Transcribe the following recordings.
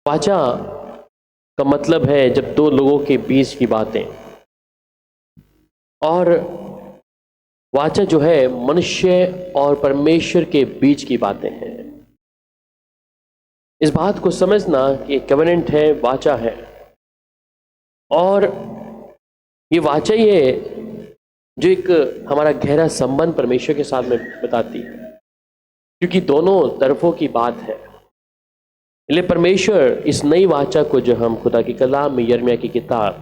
वाचा का मतलब है जब दो लोगों के बीच की बातें, और वाचा जो है मनुष्य और परमेश्वर के बीच की बातें हैं। इस बात को समझना कि कवेनेंट है, वाचा है, और ये वाचा ही है जो एक हमारा गहरा संबंध परमेश्वर के साथ में बताती है, क्योंकि दोनों तरफों की बात है। इसलिए परमेश्वर इस नई वाचा को जो हम खुदा की कलाम में यिर्मयाह की किताब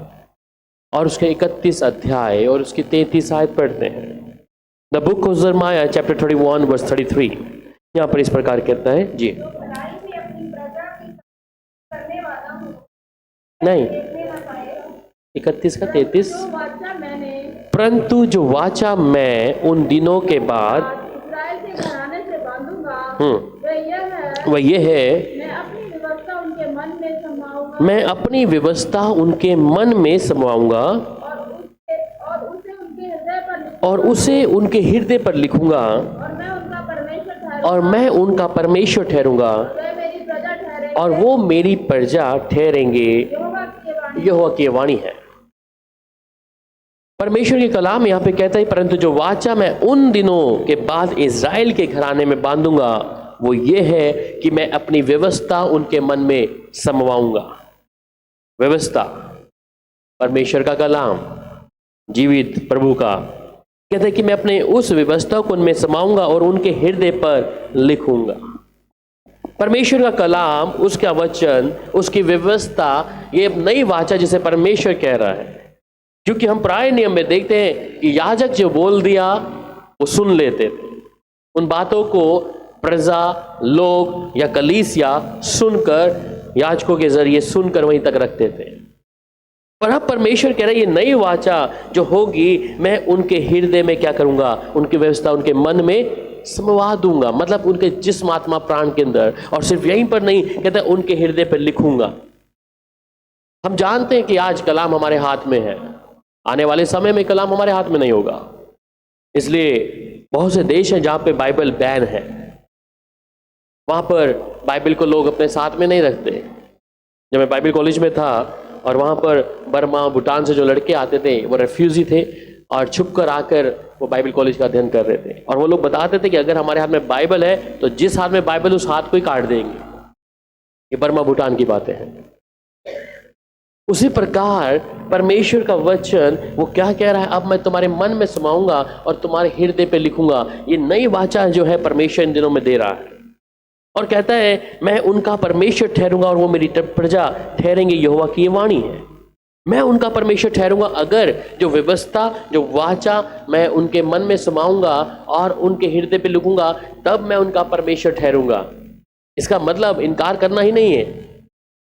और उसके 31 अध्याय और उसकी 33 आयत पढ़ते हैं। द बुक ऑफ यिर्मयाह चैप्टर 31 वर्स 33 यहाँ पर इस प्रकार कहता है जी। नहीं, 31 का 33। परंतु जो वाचा मैं उन दिनों के बाद वह यह है, मैं अपनी व्यवस्था उनके मन में समाऊंगा और उसे उनके हृदय पर लिखूंगा, और मैं उनका परमेश्वर ठहरूंगा और वो मेरी प्रजा ठहरेंगे। यहोवा की वाणी है। परमेश्वर के कलाम यहाँ पे कहता है, परंतु जो वाचा मैं उन दिनों के बाद इज़राइल के घराने में बांधूंगा वो ये है कि मैं अपनी व्यवस्था उनके मन में समवाऊंगा। व्यवस्था, परमेश्वर का कलाम, जीवित प्रभु का, कहते हैं कि मैं अपने उस व्यवस्था को उनमें समाऊंगा और उनके हृदय पर लिखूंगा। परमेश्वर का कलाम, उसका वचन, उसकी व्यवस्था, ये नई वाचा जिसे परमेश्वर कह रहा है। क्योंकि हम पुराने नियम में देखते हैं कि याजक जो बोल दिया वो सुन लेते थे। उन बातों को प्रजा, लोग या कलीसिया सुनकर, याजकों के जरिए सुनकर वहीं तक रखते थे। पर अब परमेश्वर कह रहा है ये नई वाचा जो होगी मैं उनके हृदय में क्या करूंगा, उनकी व्यवस्था उनके मन में समवा दूंगा। मतलब उनके जिस्म, आत्मा, प्राण के अंदर। और सिर्फ यहीं पर नहीं, कहता है उनके हृदय पर लिखूंगा। हम जानते हैं कि आज कलाम हमारे हाथ में है, आने वाले समय में कलाम हमारे हाथ में नहीं होगा। इसलिए बहुत से देश हैं जहां पे बाइबल बैन है, वहां पर बाइबल को लोग अपने साथ में नहीं रखते। जब मैं बाइबल कॉलेज में था और वहां पर बर्मा, भूटान से जो लड़के आते थे वो रेफ्यूजी थे और छुप कर आकर वो बाइबल कॉलेज का अध्ययन कर रहे थे। और वो लोग बताते थे कि अगर हमारे हाथ में बाइबल है तो जिस हाथ में बाइबल उस हाथ को ही काट देंगे। ये बर्मा, भूटान की बातें हैं। उसी प्रकार परमेश्वर का वचन वो क्या कह रहा है, अब मैं तुम्हारे मन में समाऊंगा और तुम्हारे हृदय पे लिखूंगा। ये नई वाचा जो है परमेश्वर इन दिनों में दे रहा है, और कहता है मैं उनका परमेश्वर ठहरूंगा और वो मेरी प्रजा ठहरेंगे। यहोवा की ये वाणी है, मैं उनका परमेश्वर ठहरूंगा। अगर जो व्यवस्था, जो वाचा मैं उनके मन में समाऊंगा और उनके हृदय पे लिखूंगा, तब मैं उनका परमेश्वर ठहरूंगा। इसका मतलब इनकार करना ही नहीं है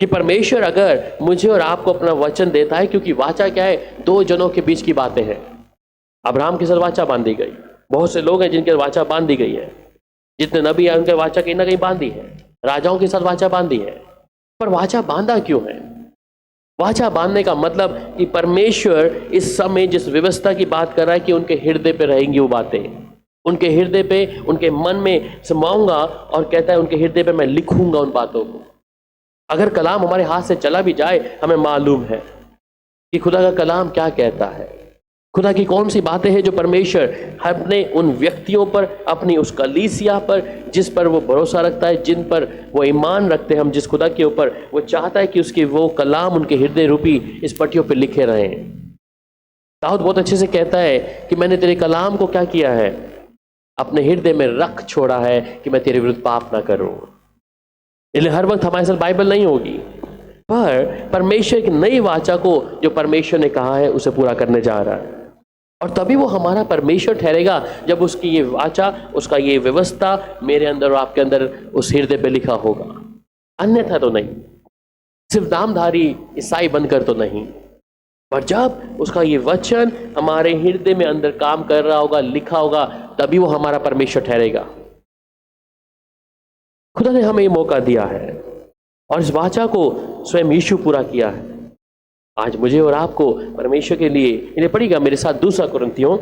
कि परमेश्वर अगर मुझे और आपको अपना वचन देता है, क्योंकि वाचा क्या है, दो जनों के बीच की बातें हैं। अब्राहम के साथ वाचा बांधी गई, बहुत से लोग हैं जिनके वाचा बांधी गई है, जितने नबी हैं उनके वाचा कहीं ना कहीं बांधी है, राजाओं के साथ वाचा बांधी है। पर वाचा बांधा क्यों है? वाचा बांधने का मतलब कि परमेश्वर इस समय जिस व्यवस्था की बात कर रहा है कि उनके हृदय पे रहेंगी वो बातें, उनके हृदय पे, उनके मन में समाऊंगा, और कहता है उनके हृदय पे मैं लिखूंगा उन बातों को। अगर कलाम हमारे हाथ से चला भी जाए, हमें मालूम है कि खुदा का कलाम क्या कहता है, खुदा की कौन सी बातें हैं जो परमेश्वर अपने उन व्यक्तियों पर, अपनी उस कलीसिया पर जिस पर वो भरोसा रखता है, जिन पर वो ईमान रखते हैं, हम जिस खुदा के ऊपर, वो चाहता है कि उसके वो कलाम उनके हृदय रूपी इस पट्टियों पर लिखे रहें। दाऊद बहुत अच्छे से कहता है कि मैंने तेरे कलाम को क्या किया है, अपने हृदय में रख छोड़ा है कि मैं तेरे विरुद्ध पाप ना करूं। इसलिए हर वक्त हमारे साथ बाइबल नहीं होगी, पर परमेश्वर की नई वाचा को जो परमेश्वर ने कहा है उसे पूरा करने जा रहा है। और तभी वो हमारा परमेश्वर ठहरेगा जब उसकी ये वाचा, उसका ये व्यवस्था मेरे अंदर और आपके अंदर उस हृदय पे लिखा होगा। अन्यथा तो नहीं, सिर्फ नामधारी ईसाई बनकर तो नहीं, पर जब उसका ये वचन हमारे हृदय में अंदर काम कर रहा होगा, लिखा होगा, तभी वो हमारा परमेश्वर ठहरेगा। खुदा ने हमें ये मौका दिया है और इस वाचा को स्वयं यीशु पूरा किया है। आज मुझे और आपको परमेश्वर के लिए, इन्हें पढ़िएगा मेरे साथ 2 कुरिन्थियों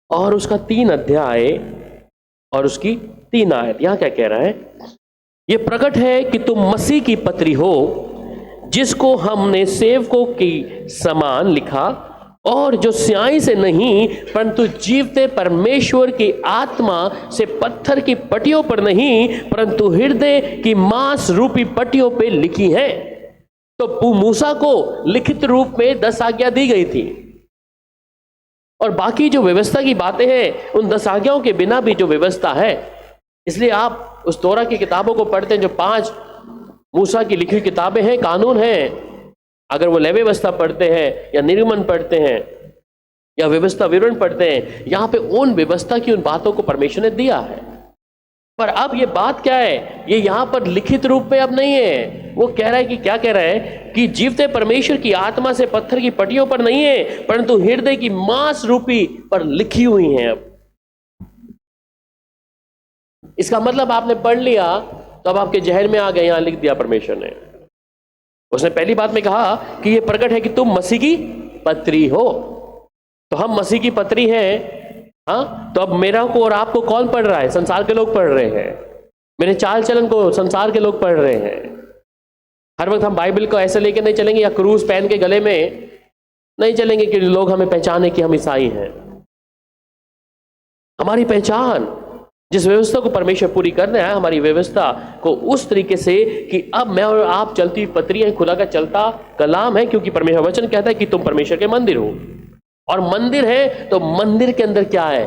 और उसका 3 अध्याय और उसकी 3 आयत। यहां क्या कह रहा है? ये प्रकट है कि तुम मसीह की पत्री हो, जिसको हमने सेवकों की समान लिखा, और जो स्याही से नहीं परंतु जीवते परमेश्वर की आत्मा से पत्थर की पट्टियों पर नहीं परंतु हृदय की मांस रूपी पट्टियों पे लिखी है। तो मूसा को लिखित रूप में 10 आज्ञा दी गई थी, और बाकी जो व्यवस्था की बातें हैं उन 10 आज्ञाओं के बिना भी जो व्यवस्था है, इसलिए आप उस तोरा की किताबों को पढ़ते हैं जो 5 मूसा की लिखी किताबें हैं, कानून हैं। अगर वो लेवी व्यवस्था पढ़ते हैं या निर्गमन पढ़ते हैं या व्यवस्था विवरण पढ़ते हैं, यहां पे उन व्यवस्था की उन बातों को परमेश्वर ने दिया है। पर अब ये बात क्या है, ये यहां पर लिखित रूप में अब नहीं है। वो कह रहा है कि क्या कह रहा है कि जीवते परमेश्वर की आत्मा से पत्थर की पट्टियों पर नहीं है परंतु हृदय की मांस रूपी पर लिखी हुई है। अब इसका मतलब आपने पढ़ लिया तो अब आपके जहन में आ गए, यहां लिख दिया परमेश्वर ने। उसने पहली बात में कहा कि यह प्रकट है कि तुम मसीह की पत्री हो। तो हम मसीह की पत्री हैं। हाँ, तो अब मेरा को और आपको कौन पढ़ रहा है? संसार के लोग पढ़ रहे हैं। मेरे चाल चलन को संसार के लोग पढ़ रहे हैं। हर वक्त हम बाइबल को ऐसे लेके नहीं चलेंगे या क्रूज पहन के गले में नहीं चलेंगे कि लोग हमें पहचाने कि हम ईसाई हैं। हमारी पहचान जिस व्यवस्था को परमेश्वर पूरी करना है, हमारी व्यवस्था को उस तरीके से कि अब मैं और आप चलती हुई पत्री है, खुदा का चलता कलाम है, क्योंकि परमेश्वर वचन कहता है कि तुम परमेश्वर के मंदिर हो। और मंदिर है तो मंदिर के अंदर क्या है?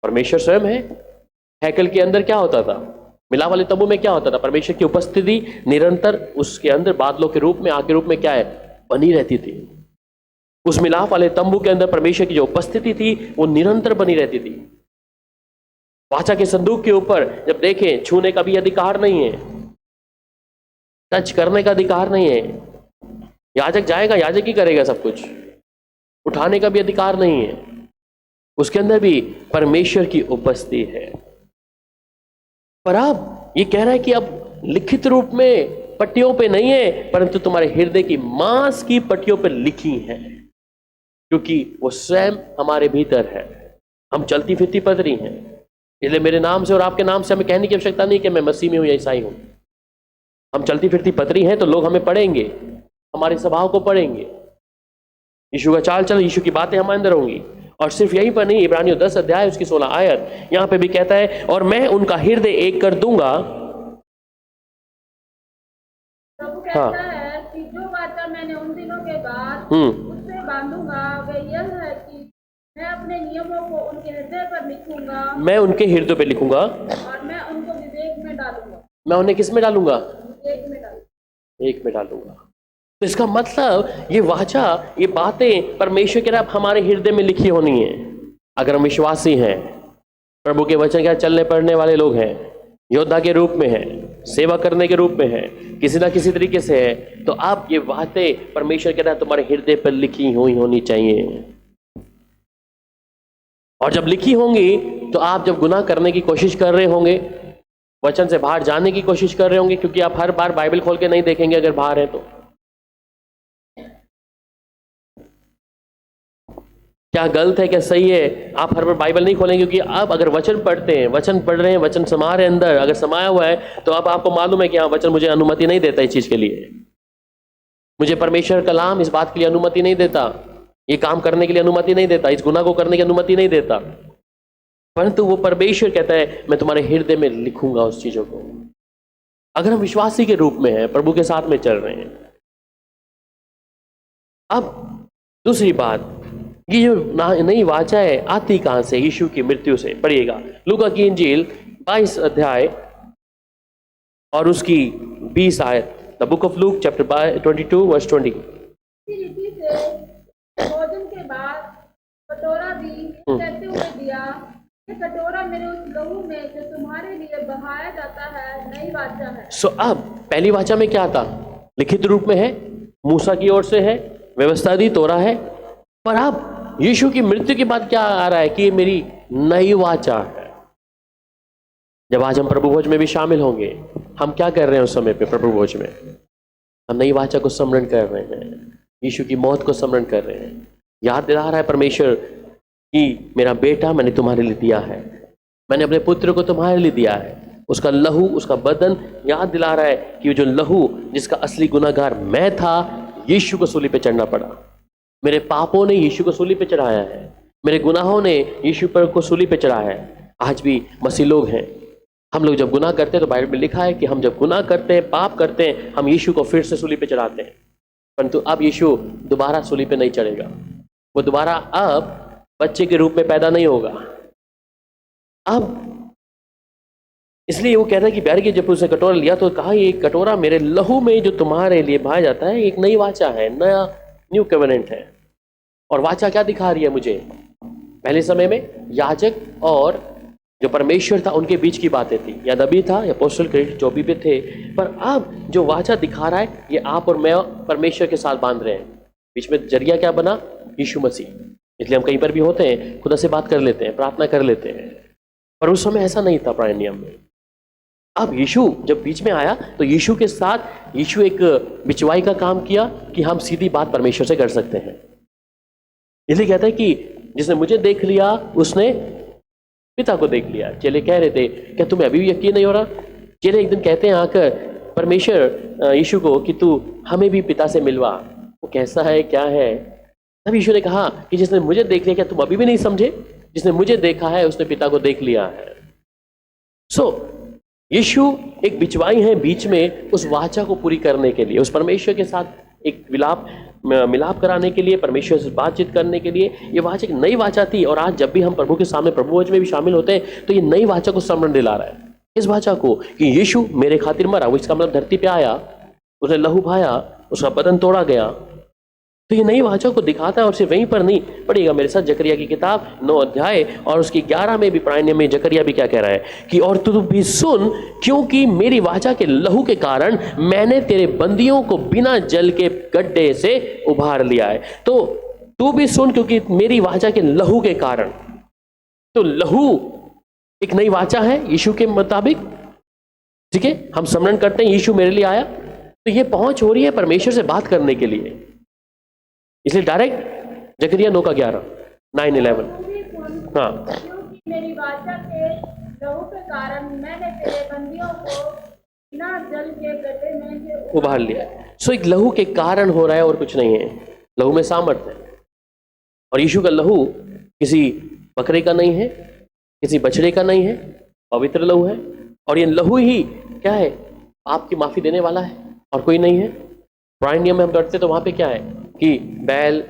परमेश्वर स्वयं है। हैकल के अंदर क्या होता था? मिलाप वाले तंबू में क्या होता था? परमेश्वर की उपस्थिति निरंतर उसके अंदर बादलों के रूप में, आग के रूप में क्या है? बनी रहती थी। उस मिलाप वाले तंबू के अंदर परमेश्वर की जो उपस्थिति थी वो निरंतर बनी रहती थी। वाचा के संदूक के ऊपर जब देखें, छूने का भी अधिकार नहीं है, टच करने का अधिकार नहीं है। याजक जाएगा, याजक ही करेगा सब कुछ, उठाने का भी अधिकार नहीं है। उसके अंदर भी परमेश्वर की उपस्थिति है। पर अब ये कह रहा है कि अब लिखित रूप में पट्टियों पे नहीं है परंतु तुम्हारे हृदय की मांस की पट्टियों पे लिखी है, क्योंकि वो स्वयं हमारे भीतर है। हम चलती फिरती पत्री हैं। इसलिए मेरे नाम से और आपके नाम से हमें कहने की आवश्यकता नहीं कि मैं मसीह में हूं या ईसाई हूं। हम चलती फिरती पत्री हैं तो लोग हमें पढ़ेंगे, हमारे स्वभाव को पढ़ेंगे, यीशु का चाल चल, यीशु की बातें हमारे अंदर होंगी। और सिर्फ यहीं पर नहीं, इब्रानियों 10 अध्याय उसकी 16 आयत, यहां पे भी कहता है और मैं उनका हृदय एक कर दूंगा। प्रभु कहता है कि जो वाचा मैंने उन दिनों के बाद उससे बांधूंगा वह यह है कि मैं अपने नियमों को उनके हृदय पर लिखूंगा। मैं उनके हृदय पे लिखूंगा और मैं उनको विवेक में डालूंगा। मैं उन्हें किस में डालूंगा? विवेक में डालूंगा। एक में डालूंगा। तो इसका मतलब ये वाचा, ये बातें परमेश्वर के रब हमारे हृदय में लिखी होनी है। अगर हम विश्वासी हैं, प्रभु के वचन के चलने पढ़ने वाले लोग हैं, योद्धा के रूप में हैं, सेवा करने के रूप में हैं, किसी ना किसी तरीके से है, तो आप ये बातें परमेश्वर के रब तुम्हारे हृदय पर लिखी हुई होनी चाहिए। और जब लिखी होंगी तो आप जब गुनाह करने की कोशिश कर रहे होंगे, वचन से बाहर जाने की कोशिश कर रहे होंगे, क्योंकि आप हर बार बाइबल खोल के नहीं देखेंगे अगर बाहर है तो। क्या गलत है, क्या सही है? आप हर बार बाइबल नहीं खोलेंगे, क्योंकि अब अगर वचन पढ़ते हैं, वचन पढ़ रहे हैं, वचन समा रहे अंदर, अगर समाया हुआ है तो अब आपको मालूम है कि हाँ, वचन मुझे अनुमति नहीं देता इस चीज के लिए। मुझे परमेश्वर कलाम इस बात के लिए अनुमति नहीं देता, ये काम करने के लिए अनुमति नहीं देता, इस गुनाह को करने की अनुमति नहीं देता। परंतु वो परमेश्वर कहता है मैं तुम्हारे हृदय में लिखूंगा उस चीजों को। अगर हम विश्वासी के रूप में हैं, प्रभु के साथ में चल रहे हैं। अब दूसरी बात, ये जो नई वाचा है आती कहां से? यीशु की मृत्यु से। पढ़िएगा लूका की इंजील 22 अध्याय और उसकी 20 आयत। The book of Luke chapter 22 verse 20। रीति से भोजन के बाद कटोरा भी कहते हुए दिया, ये कटोरा मेरे उस लहू में जो तुम्हारे लिए बहाया जाता है नई वाचा है। सो अब पहली वाचा में क्या था? लिखित रूप में है, मूसा की ओर से है, व्यवस्था दी, तोरा है। पर अब यीशु की मृत्यु के बाद क्या आ रहा है कि ये मेरी नई वाचा है। जब आज हम प्रभु भोज में भी शामिल होंगे, हम क्या कर रहे हैं उस समय पे? प्रभु भोज में हम नई वाचा को स्मरण कर रहे हैं, यीशु की मौत को स्मरण कर रहे हैं। याद दिला रहा है परमेश्वर कि मेरा बेटा मैंने तुम्हारे लिए दिया है, मैंने अपने पुत्र को तुम्हारे लिए दिया है। उसका लहू, उसका बदन याद दिला रहा है कि जो लहू जिसका असली गुनाहगार मैं था, यीशु को सूली पे चढ़ना पड़ा। मेरे पापों ने यीशु को सूली पे चढ़ाया है, मेरे गुनाहों ने यीशु पर को सूली पे चढ़ाया है। आज भी मसीह लोग हैं, हम लोग जब गुनाह करते हैं तो बाइबल में लिखा है कि हम जब गुनाह करते हैं, पाप करते हैं, हम यीशु को फिर से सूली पे चढ़ाते हैं। परंतु अब यीशु दोबारा सूली पे नहीं चढ़ेगा, वो दोबारा अब बच्चे के रूप में पैदा नहीं होगा। अब इसलिए वो कहता है कि प्यारे, कि जब उसने कटोरा लिया तो कहा, ये कटोरा मेरे लहू में जो तुम्हारे लिए बहाया जाता है, एक नई वाचा है, नया न्यू कवेनेंट है। और वाचा क्या दिखा रही है मुझे? पहले समय में याजक और जो परमेश्वर था उनके बीच की बातें थी, या नबी था या अपोस्टल क्रेडिट जो भी थे। पर अब जो वाचा दिखा रहा है, ये आप और मैं परमेश्वर के साथ बांध रहे हैं। बीच में जरिया क्या बना? यीशु मसीह। इसलिए हम कहीं पर भी होते हैं, खुदा से बात कर लेते हैं, प्रार्थना कर लेते हैं। पर उस समय ऐसा नहीं था पुराने नियम में। अब यीशु जब बीच में आया तो यीशु के साथ यीशु एक बिचवाई का काम किया कि हम सीधी बात परमेश्वर से कर सकते हैं। इसलिए कहता है कि जिसने मुझे देख लिया उसने पिता को देख लिया। चेले कह रहे थे, क्या तुम्हें अभी भी यकीन नहीं हो रहा? चेले एक दिन कहते हैं आकर परमेश्वर यीशु को कि तू हमें भी पिता से मिलवा, वो कैसा है, क्या है? तब यीशु ने कहा कि जिसने मुझे देख लिया, क्या तुम अभी भी नहीं समझे? जिसने मुझे देखा है उसने पिता को देख लिया है। यीशु एक बिचवाई है बीच में, उस वाचा को पूरी करने के लिए, उस परमेश्वर के साथ एक मिलाप कराने के लिए, परमेश्वर से बातचीत करने के लिए। ये वाचा एक नई वाचा थी। और आज जब भी हम प्रभु के सामने प्रभु वचन में भी शामिल होते हैं तो ये नई वाचा को स्मरण दिला रहा है, इस वाचा को कि यीशु मेरे खातिर मरा। वो इसका मतलब धरती पे आया, उसने लहू भाया, उसका बदन तोड़ा गया। तो ये नई वाचा को दिखाता है। और सिर्फ वहीं पर नहीं, पढ़िएगा मेरे साथ जकरिया की किताब 9 अध्याय और उसकी 11 में भी, पुराने में जकरिया भी क्या कह रहा है कि और तू भी सुन, क्योंकि मेरी वाचा के लहू के कारण मैंने तेरे बंदियों को बिना जल के गड्ढे से उभार लिया है। तो तू भी सुन, क्योंकि मेरी वाचा के लहू के कारण। तो लहू एक नई वाचा है यीशु के मुताबिक, ठीक है। हम स्मरण करते हैं यीशु मेरे लिए आया, तो ये पहुंच हो रही है परमेश्वर से बात करने के लिए। इसलिए डायरेक्ट जकरिया 9 का 11 9:11। हाँ, क्योंकि मेरी वाचा के लहू के कारण मैंने तेरे बंदियों को बिना जल के गड्ढे में से उभार लिया। सो एक लहू के कारण हो रहा है और कुछ नहीं है। लहू में सामर्थ्य है। और यीशु का लहू किसी बकरे का नहीं है, किसी बछड़े का नहीं है, पवित्र लहू है। और ये लहू ही क्या है? आपकी माफी देने वाला है और कोई नहीं है। पुराने नियम में हम पढ़ते तो वहां पे क्या है कि बैल,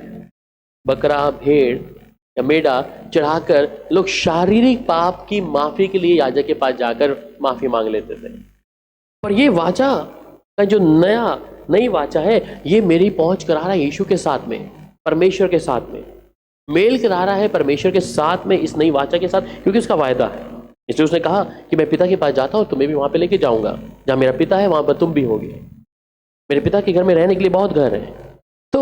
बकरा, भेड़ या मेढ़ा चढ़ाकर लोग शारीरिक पाप की माफी के लिए याजक के पास जाकर माफी मांग लेते थे। पर ये वाचा का जो नई वाचा है, ये मेरी पहुंच करा रहा है यीशु के साथ में, परमेश्वर के साथ में मेल करा रहा है, परमेश्वर के साथ में, इस नई वाचा के साथ, क्योंकि उसका वायदा है। इसलिए उसने कहा कि मैं पिता के पास जाता हूं, तुम्हें भी वहां पे लेके जाऊंगा, जहां मेरा पिता है वहां पर तुम भी होगे। मेरे पिता के घर में रहने के लिए बहुत घर है। तो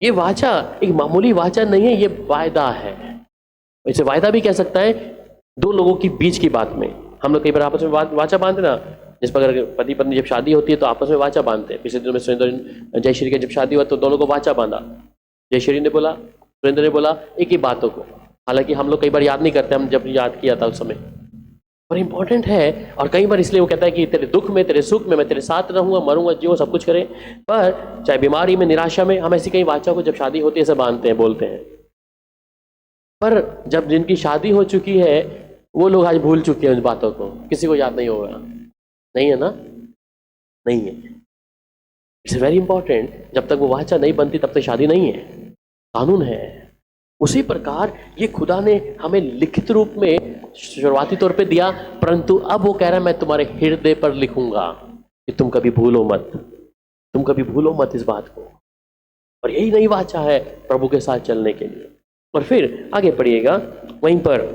ये वाचा एक मामूली वाचा नहीं है, ये वायदा है। इसे वायदा भी कह सकता है दो लोगों की बीच की बात में। हम लोग कई बार आपस में वाचा बांधते ना, जिस पर अगर पति पत्नी जब शादी होती है तो आपस में वाचा बांधते हैं। पिछले दिनों में सुरेंद्र जयश्री का जब शादी हुआ तो दोनों को वाचा बांधा। जयश्री ने बोला, सुरेंद्र ने बोला एक ही बातों को। हालांकि हम लोग कई बार याद नहीं करते, हम जब याद किया था उस समय, पर इंपॉर्टेंट है। और कई बार इसलिए वो कहता है कि तेरे दुख में, तेरे सुख में मैं तेरे साथ रहूंगा, मरूंगा, जीऊंगा, सब कुछ करें। पर चाहे बीमारी में, निराशा में, हम ऐसी कई वाचा को जब शादी होती है ऐसे बांधते हैं, बोलते हैं। पर जब जिनकी शादी हो चुकी है वो लोग आज भूल चुके हैं उन बातों को, किसी को याद नहीं होगा। नहीं है ना? नहीं है। It's very important. जब तक वो वाचा नहीं बनती तब तक शादी नहीं है, कानून है। उसी प्रकार ये खुदा ने हमें लिखित रूप में शुरुआती तौर पे दिया, परंतु अब वो कह रहा है मैं तुम्हारे हृदय पर लिखूंगा कि तुम कभी भूलो मत, तुम कभी भूलो मत इस बात को। और यही नई वाचा है प्रभु के साथ चलने के लिए। और फिर आगे पढ़िएगा, वहीं पर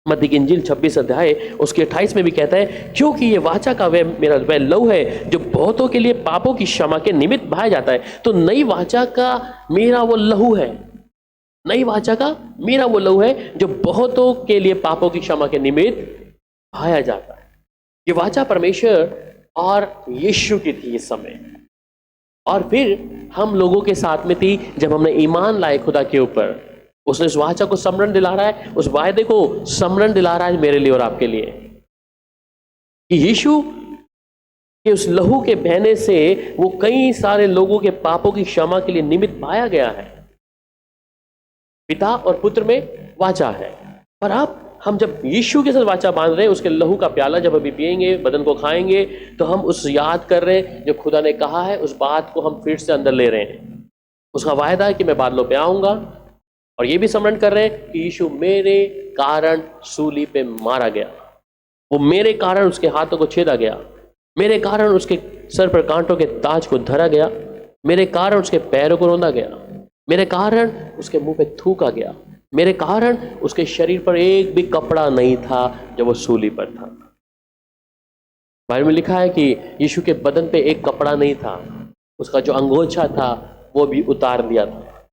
मत्ती की इंजील 26 अध्याय उसके 28 में भी कहता है, क्योंकि ये वाचा का वह लहू है जो बहुतों के लिए पापों की क्षमा के निमित्त बहाया जाता है। तो नई वाचा का मेरा वो लहू है, नई वाचा का मेरा वो लहू है जो बहुतों के लिए पापों की क्षमा के निमित्त बहाया जाता है। ये वाचा परमेश्वर और यीशु की थी इस समय, और फिर हम लोगों के साथ में थी जब हमने ईमान लाए खुदा के ऊपर। उसने उस वाचा को स्मरण दिला रहा है, उस वायदे को स्मरण दिला रहा है मेरे लिए और आपके लिए। कि यीशु के उस लहू के बहने से वो कई सारे लोगों के पापों की क्षमा के लिए निमित्त पाया गया है। पिता और पुत्र में वाचा है। पर अब हम जब यीशु के साथ वाचा बांध रहे हैं, उसके लहू का प्याला जब अभी पिएंगे, बदन को खाएंगे, तो हम उस याद कर रहे हैं जो खुदा ने कहा है, उस बात को हम फिर से अंदर ले रहे हैं। उसका वायदा है कि मैं बादलों पे आऊंगा, और ये भी स्मरण कर रहे हैं कि यीशु मेरे कारण सूली पे मारा गया, वो मेरे कारण उसके हाथों को छेदा गया, मेरे कारण उसके सर पर कांटों के ताज को धरा गया, मेरे कारण उसके पैरों को रौंदा गया, मेरे कारण उसके मुंह पे थूका गया, मेरे कारण उसके शरीर पर एक भी कपड़ा नहीं था जब वो सूली पर था। बाइबल में लिखा है कि यीशु के बदन पे एक कपड़ा नहीं था, उसका जो अंगोछा था वो भी उतार दिया था।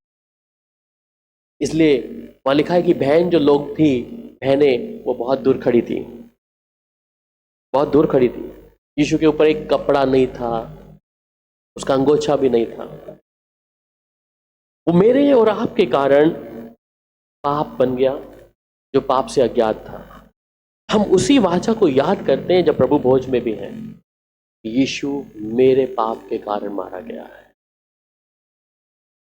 इसलिए वहां लिखा है कि बहन जो लोग थी, बहनें, वो बहुत दूर खड़ी थी, बहुत दूर खड़ी थी। यीशु के ऊपर एक कपड़ा नहीं था, उसका अंगोछा भी नहीं था। वो मेरे और आपके कारण पाप बन गया, जो पाप से अज्ञात था। हम उसी वाचा को याद करते हैं जब प्रभु भोज में भी हैं, यीशु मेरे पाप के कारण मारा गया है,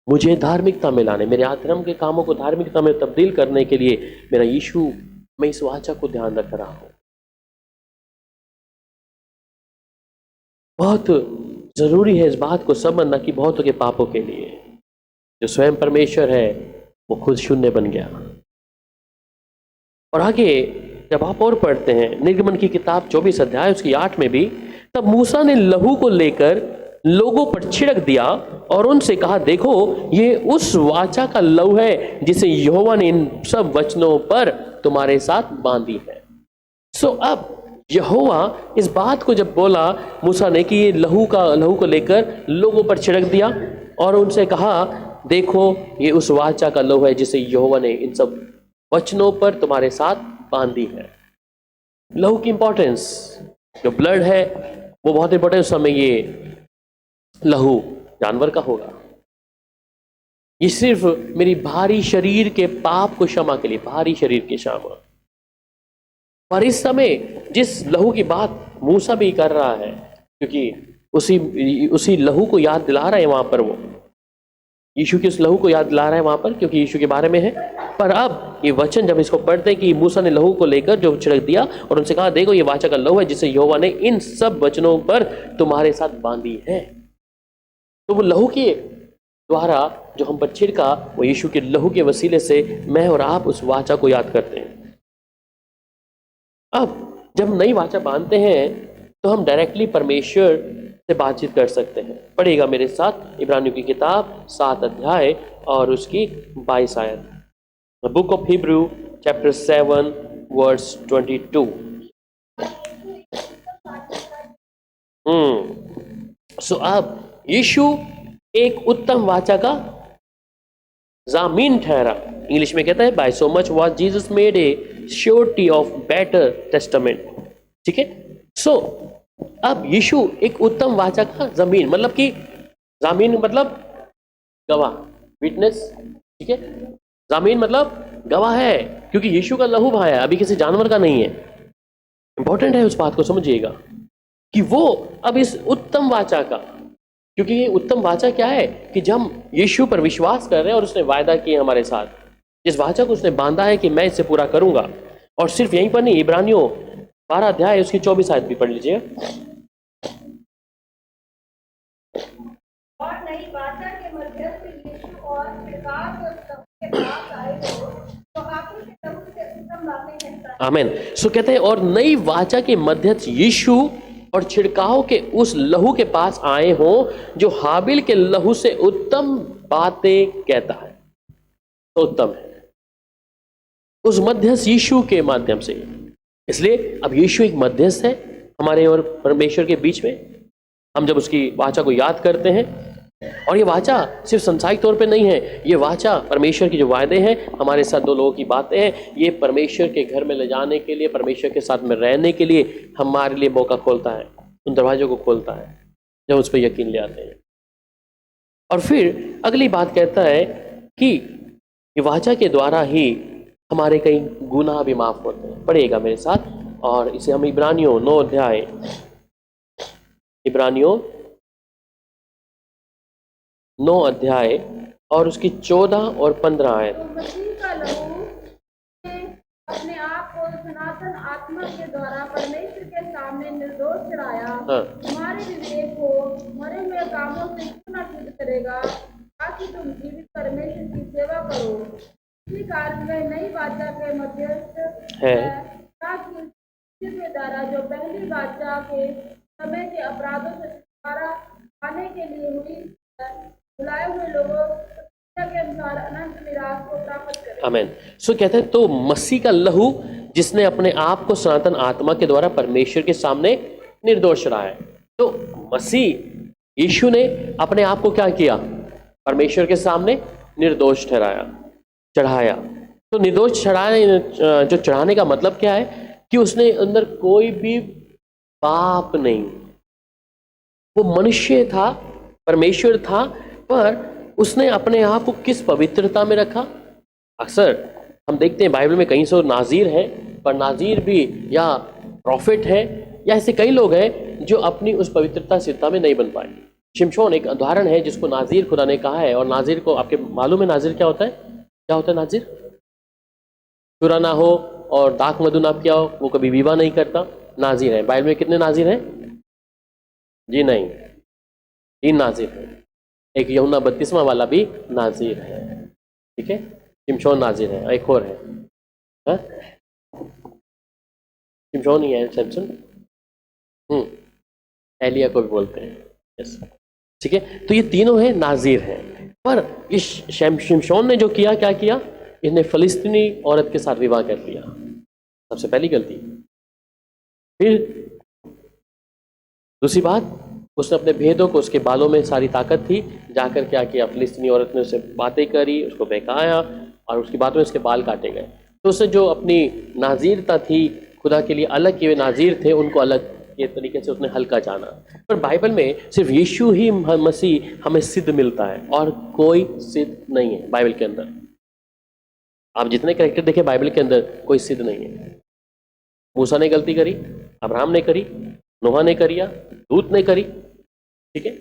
मुझे धार्मिकता में लाने, मेरे अधर्म के कामों को धार्मिकता में तब्दील करने के लिए मेरा यीशु, मैं इस वाचा को ध्यान रख रहा हूं। बहुत जरूरी है इस बात को समझना कि बहुतों के पापों के लिए जो स्वयं परमेश्वर है वो खुद शून्य बन गया। और आगे जब आप और पढ़ते हैं निर्गमन की किताब 24 अध्याय उसकी 8 में भी, तब मूसा ने लहू को लेकर लोगों पर छिड़क दिया और उनसे कहा, देखो ये उस वाचा का लहू है जिसे यहोवा ने इन सब वचनों पर तुम्हारे साथ बांधी है। सो अब यहोवा इस बात को जब बोला मूसा ने कि ये लहू को लेकर लोगों पर छिड़क दिया और उनसे कहा, देखो ये उस वाचा का लहू है जिसे यहोवा ने इन सब वचनों पर तुम्हारे साथ बांधी है। लहू की इंपॉर्टेंस, जो ब्लड है वो बहुत इंपॉर्टेंट। उस समय ये लहू जानवर का होगा, ये सिर्फ मेरी भारी शरीर के पाप को क्षमा के लिए, भारी शरीर की क्षमा। पर इस समय जिस लहू की बात मूसा भी कर रहा है, क्योंकि उसी लहू को याद दिला रहा है वहां पर, वो यीशु के उस लहू को याद दिला रहा है वहां पर, क्योंकि यीशु के बारे में है। पर अब ये वचन जब इसको पढ़ते हैं कि मूसा ने लहू को लेकर जो छिड़क दिया और उनसे कहा, देखो ये वाचा का लहू है जिसे यहोवा ने इन सब वचनों पर तुम्हारे साथ बांधी है। तो वो लहू के द्वारा जो हम पर छिड़का, वो यीशु के लहू के वसीले से मैं और आप उस वाचा को याद करते हैं। अब जब नई वाचा बांधते हैं तो हम डायरेक्टली परमेश्वर से बातचीत कर सकते हैं। पढ़ेगा मेरे साथ इब्रानियों की किताब 7 अध्याय और उसकी 22 आयत। Book of Hebrew chapter 7 verse 22। So अब यीशु एक उत्तम वाचा का जामीन ठहरा। इंग्लिश में कहता है, by so much was Jesus made a surety of better testament. ठीक है। सो अब यीशु एक उत्तम वाचा का जमीन, मतलब कि जामीन मतलब गवाह, विटनेस। ठीक है। जामीन मतलब गवाह है, क्योंकि यीशु का लहू बहाया, अभी किसी जानवर का नहीं है। इंपॉर्टेंट है, उस बात को समझिएगा कि वो अब इस उत्तम वाचा का, क्योंकि ये उत्तम वाचा क्या है कि जब हम यीशु पर विश्वास कर रहे हैं और उसने वायदा किए हमारे साथ, जिस वाचा को उसने बांधा है कि मैं इसे पूरा करूंगा। और सिर्फ यहीं पर नहीं, इब्रानियों 12 अध्याय उसकी 24 आयत भी पढ़ लीजिए। और नई वाचा के मध्यस्थ यीशु और छिड़काव जो सबके पास आए हो, तो आपस के लहू से उत्तम बातें कहता है। आमीन। सो कहते हैं, और नई वाचा के मध्यस्थ यीशु और छिड़काव के उस लहू के पास आए हो जो हाबिल के लहू से उत्तम बातें कहता है। तो उत्तम है उस मध्यस्थ यीशु के माध्यम से। इसलिए अब यीशु एक मध्यस्थ है हमारे और परमेश्वर के बीच में। हम जब उसकी वाचा को याद करते हैं, और ये वाचा सिर्फ संसारिक तौर पे नहीं है, ये वाचा परमेश्वर की जो वायदे हैं हमारे साथ, दो लोगों की बातें हैं, ये परमेश्वर के घर में ले जाने के लिए, परमेश्वर के साथ में रहने के लिए हमारे लिए मौका खोलता है, उन दरवाजों को खोलता है जब उस पर यकीन ले आते हैं। और फिर अगली बात कहता है कि ये वाचा के द्वारा ही हमारे कई गुनाह भी माफ होते हैं। पढ़िएगा मेरे साथ और इसे हम इब्रानियों 9 अध्याय, इब्रानियों 9 अध्याय और उसकी 14 और 15 आयत। तो मसीह का लहू ने अपने आप को सनातन आत्मा के द्वारा परमेश्वर के सामने निर्दोष चढ़ाया। हाँ। तुम्हारे विवेक को मरे हुए कामों से क्यों न शुद्ध करेगा, ताकि तुम जीवित परमेश्वर की सेवा करो। इसी कारण वह नई वाचा के मध्यस्थ है, ताकि मसीह के द्वारा जो पहली वाचा के समय के अपराधों से छुटकारा पाने के लिए हुई है, बुलाए हुए लोगों के अनुसार अनंत निराश को प्राप्त करें। आमेन। सो कहते हैं तो मसीह का लहू जिसने अपने आप को सनातन आत्मा के द्वारा परमेश्वर के सामने निर्दोष चढ़ाया है। तो मसीह यीशु ने अपने आप को क्या किया? परमेश्वर के सामने निर्दोष चढ़ाया। तो निर्दोष चढ़ाने, जो चढ़ाने का मतलब क्या है कि उसने अंदर कोई भी पाप नहीं। वो मनुष्य था, परमेश्वर था, पर उसने अपने आप को किस पवित्रता में रखा? अक्सर हम देखते हैं बाइबल में कहीं से नाज़ीर है, पर नाज़ीर भी या प्रॉफिट है या ऐसे कई लोग हैं जो अपनी उस पवित्रता सिद्धता में नहीं बन पाए। शिमशोन एक उदाहरण है जिसको नाज़ीर खुदा ने कहा है। और नाज़ीर को आपके मालूम है नाज़ीर क्या होता है? क्या होता है नाज़ीर? चुरा ना हो और दाख मधु ना पिया हो, वो कभी विवाह नहीं करता, नाज़ीर है। बाइबल में कितने नाज़ीर हैं? जी नहीं, 3 नाज़ीर हैं। एक यूहन्ना 32वां वाला भी नाज़ीर है, ठीक है। शिमशोन नाज़ीर है, एक और है, हाँ? शिमशोन ही है, सैमसन, एलिया को भी बोलते हैं, यस, ठीक है। तो ये तीनों हैं, नाज़ीर हैं। पर इस शिमशोन ने जो किया, क्या किया? इसने फलिस्तीनी औरत के साथ विवाह कर लिया, सबसे पहली गलती। फिर दूसरी बात, उसने अपने भेदों को, उसके बालों में सारी ताकत थी, जाकर क्या किया? फिलिस्तीनी औरत ने उससे बातें करी, उसको बहकाया और उसकी बातों में उसके बाल काटे गए। तो उसने जो अपनी नाज़ीरता थी, खुदा के लिए अलग किए हुए नाज़ीर थे, उनको अलग के तरीके से उसने हल्का जाना। पर बाइबल में सिर्फ यीशु ही मसीह हमें सिद्ध मिलता है और कोई सिद्ध नहीं है बाइबल के अंदर। आप जितने कैरेक्टर देखें बाइबल के अंदर, कोई सिद्ध नहीं है। मूसा ने गलती करी, अब्राहम ने करी, नोहा ने करी, दूत ने करी, ठीक है,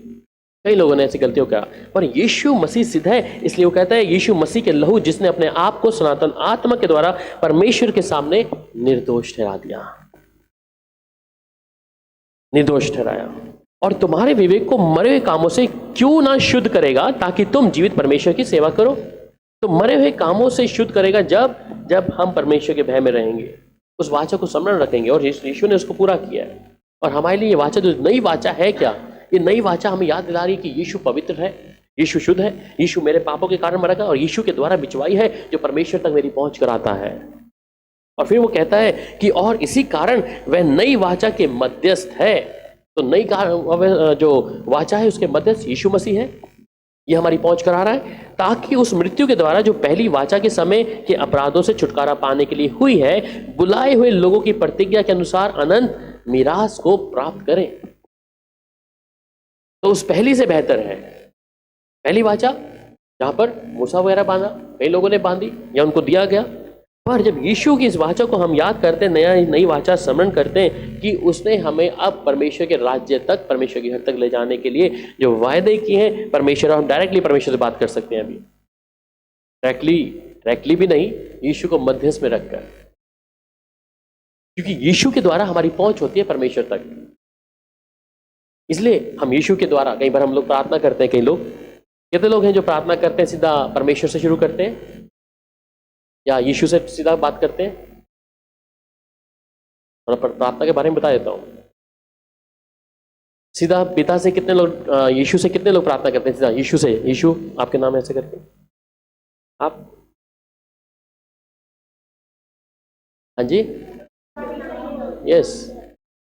कई लोगों ने ऐसी गलतियों करा, पर यीशु मसीह सिद्ध है। इसलिए वो कहता है यीशु मसीह के लहू जिसने अपने आप को सनातन आत्मा के द्वारा परमेश्वर के सामने निर्दोष ठहरा दिया, निर्दोष ठहराया, और तुम्हारे विवेक को मरे हुए कामों से क्यों ना शुद्ध करेगा, ताकि तुम जीवित परमेश्वर की सेवा करो। तो मरे हुए कामों से शुद्ध करेगा जब हम परमेश्वर के भय में रहेंगे, उस वाचा को स्मरण रखेंगे, और यीशु ने उसको पूरा किया है। और हमारे लिए ये वाचा, जो नई वाचा है, क्या ये नई वाचा हमें याद दिला रही है कि यीशु पवित्र है, यीशु शुद्ध है, यीशु मेरे पापों के कारण मरा, और यीशु के द्वारा बिचवाई है जो परमेश्वर तक मेरी पहुंच कराता है। और फिर वो कहता है कि और इसी कारण वह नई वाचा के मध्यस्थ है। तो नई जो वाचा है उसके मध्यस्थ यीशु मसीह है, ये हमारी पहुंच करा रहा है, ताकि उस मृत्यु के द्वारा जो पहली वाचा के समय के अपराधों से छुटकारा पाने के लिए हुई है, बुलाए हुए लोगों की प्रतिज्ञा के अनुसार अनंत मीरास को प्राप्त करें। तो उस पहली से बेहतर है पहली वाचा, जहां पर मूसा वगैरह बांधा, कई लोगों ने बांधी या उनको दिया गया। पर जब यीशु की इस वाचा को हम याद करते हैं, नई वाचा स्मरण करते हैं कि उसने हमें अब परमेश्वर के राज्य तक, परमेश्वर के घर तक ले जाने के लिए जो वायदे किए हैं परमेश्वर, हम डायरेक्टली परमेश्वर से बात कर सकते हैं। अभी डायरेक्टली भी नहीं, यीशु को मध्यस्थ में रखकर, क्योंकि यीशु के द्वारा हमारी पहुंच होती है परमेश्वर तक। इसलिए हम यीशु के द्वारा, कई बार हम लोग प्रार्थना करते हैं, कई लोग, कितने लोग हैं जो प्रार्थना करते हैं सीधा परमेश्वर से शुरू करते हैं या यीशु से सीधा बात करते हैं? और प्रार्थना के बारे में बता देता हूं। सीधा पिता से कितने लोग, यीशु से कितने लोग प्रार्थना करते हैं सीधा यीशु से? यीशु आपके नाम ऐसे करके आप, हाँ जी, यस,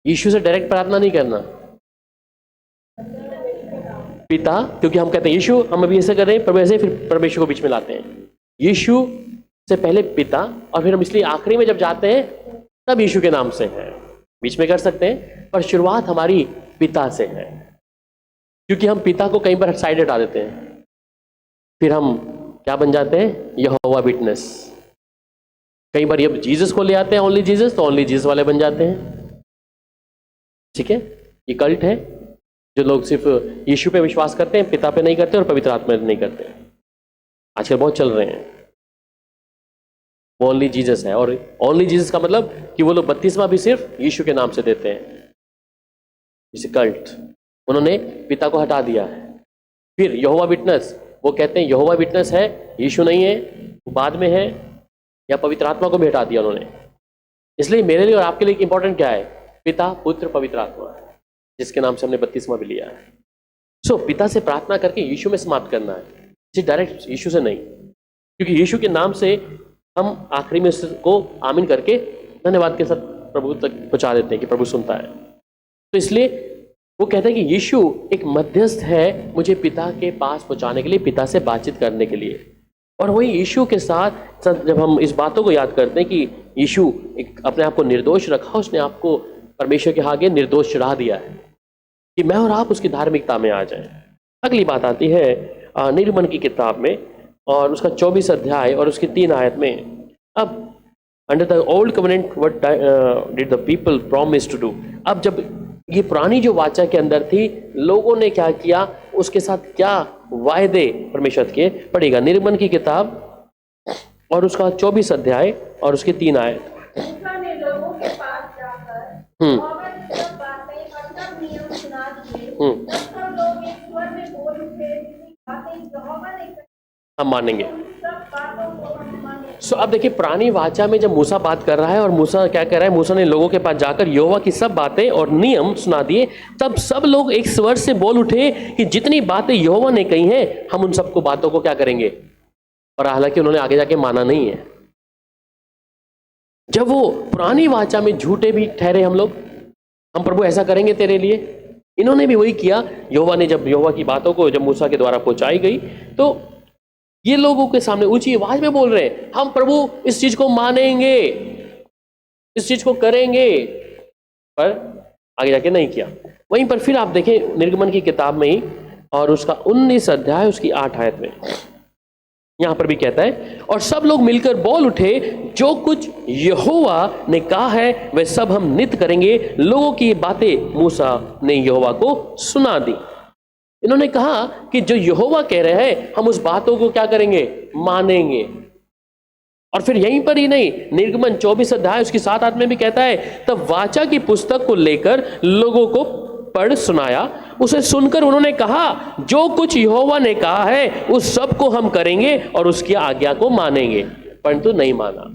यीशु से डायरेक्ट प्रार्थना नहीं करना, पिता, क्योंकि हम कहते हैं यीशु, हम अभी ऐसे कर रहे हैं, पर वैसे फिर परमेश्वर को बीच में लाते हैं। यीशु से पहले पिता, और फिर हम इसलिए आखिरी में जब जाते हैं तब यीशु के नाम से है। बीच में कर सकते हैं, पर शुरुआत हमारी पिता से है, क्योंकि हम पिता को कई बार साइड हटा देते हैं, फिर हम क्या बन जाते हैं? यहोवा विटनेस। कई बार ये जीसस को ले आते हैं, ओनली जीसस, तो ओनली जीसस वाले बन जाते हैं। ठीक है, ये कल्ट है जो लोग सिर्फ यीशु पे विश्वास करते हैं, पिता पे नहीं करते और पवित्र आत्मा पे नहीं करते। आजकल बहुत चल रहे हैं, वो ओनली जीसस है। और ओनली जीसस का मतलब कि वो लोग बपतिस्मा भी सिर्फ यीशु के नाम से देते हैं। जैसे कल्ट, उन्होंने पिता को हटा दिया है। फिर यहोवा विटनेस, वो कहते हैं यहोवा विटनेस है, यीशु नहीं है, बाद में है, या पवित्र आत्मा को भी हटा दिया उन्होंने। इसलिए मेरे लिए और आपके लिए इंपॉर्टेंट क्या है? पिता, पुत्र, पवित्र आत्मा, जिसके नाम से हमने बपतिस्मा भी लिया है। सो पिता से प्रार्थना करके यीशु में समाप्त करना है, डायरेक्ट यीशु से नहीं, क्योंकि यीशु के नाम से हम आखिरी में को आमीन करके धन्यवाद के साथ प्रभु तक पहुंचा देते हैं कि प्रभु सुनता है। तो इसलिए वो कहता है कि यीशु एक मध्यस्थ है मुझे पिता के पास पहुंचाने के लिए, पिता से बातचीत करने के लिए। और वही यीशु के साथ जब हम इस बातों को याद करते हैं कि यीशु एक अपने आप को निर्दोष रखा, उसने आपको परमेश्वर के आगे निर्दोष चढ़ा दिया है कि मैं और आप उसकी धार्मिकता में आ जाएं। अगली बात आती है निर्गमन की किताब में और उसका 24 अध्याय और उसकी 3 आयत में। अब under the old covenant what did the people promise to do. अब जब ये पुरानी जो वाचा के अंदर थी, लोगों ने क्या किया, उसके साथ क्या वायदे परमेश्वर के। पढ़ेगा निर्गमन की किताब और उसका 24 अध्याय और उसकी 3 आयत। मूसा ने लोगों के पास जाकर यहोवा की सब बातें और सब नियम सुना दिए। तब सब लोग एक स्वर में बोल उठे, जितनी बातें यहोवा ने कही हम मानेंगे। उन सब बातों को हम मानेंगे। सो अब देखिए, पुरानी वाचा में जब मूसा बात कर रहा है और मूसा क्या कर रहा है, मूसा ने लोगों के पास जाकर यहोवा की सब बातें और नियम सुना दिए। तब सब लोग एक स्वर से बोल उठे कि जितनी बातें यहोवा ने कही हैं, हम उन सबको बातों को क्या करेंगे। और हालांकि उन्होंने आगे जाके माना नहीं है। जब वो पुरानी वाचा में झूठे भी ठहरे हम लोग, हम प्रभु ऐसा करेंगे तेरे लिए, इन्होंने भी वही किया। यहोवा ने जब यहोवा की बातों को जब मूसा के द्वारा पहुंचाई गई, तो ये लोगों के सामने ऊंची आवाज में बोल रहे हैं, हम प्रभु इस चीज को मानेंगे, इस चीज को करेंगे, पर आगे जाके नहीं किया। वहीं पर फिर आप देखें निर्गमन की किताब में ही और उसका 19 अध्याय उसकी 8 आयत में, यहां पर भी कहता है, और सब लोग मिलकर बोल उठे, जो कुछ यहोवा ने कहा है वह सब हम नित्य करेंगे। लोगों की बातें मूसा ने यहोवा को सुना दी। इन्होंने कहा कि जो यहोवा कह रहे हैं, हम उस बातों को क्या करेंगे, मानेंगे। और फिर यहीं पर ही नहीं, निर्गमन 24 अध्याय उसकी 7 आयत में भी कहता है, तब वाचा की पुस्तक को लेकर लोगों को पढ़ सुनाया। उसे सुनकर उन्होंने कहा, जो कुछ यहोवा ने कहा है उस सब को हम करेंगे और उसकी आज्ञा को मानेंगे, परंतु नहीं माना।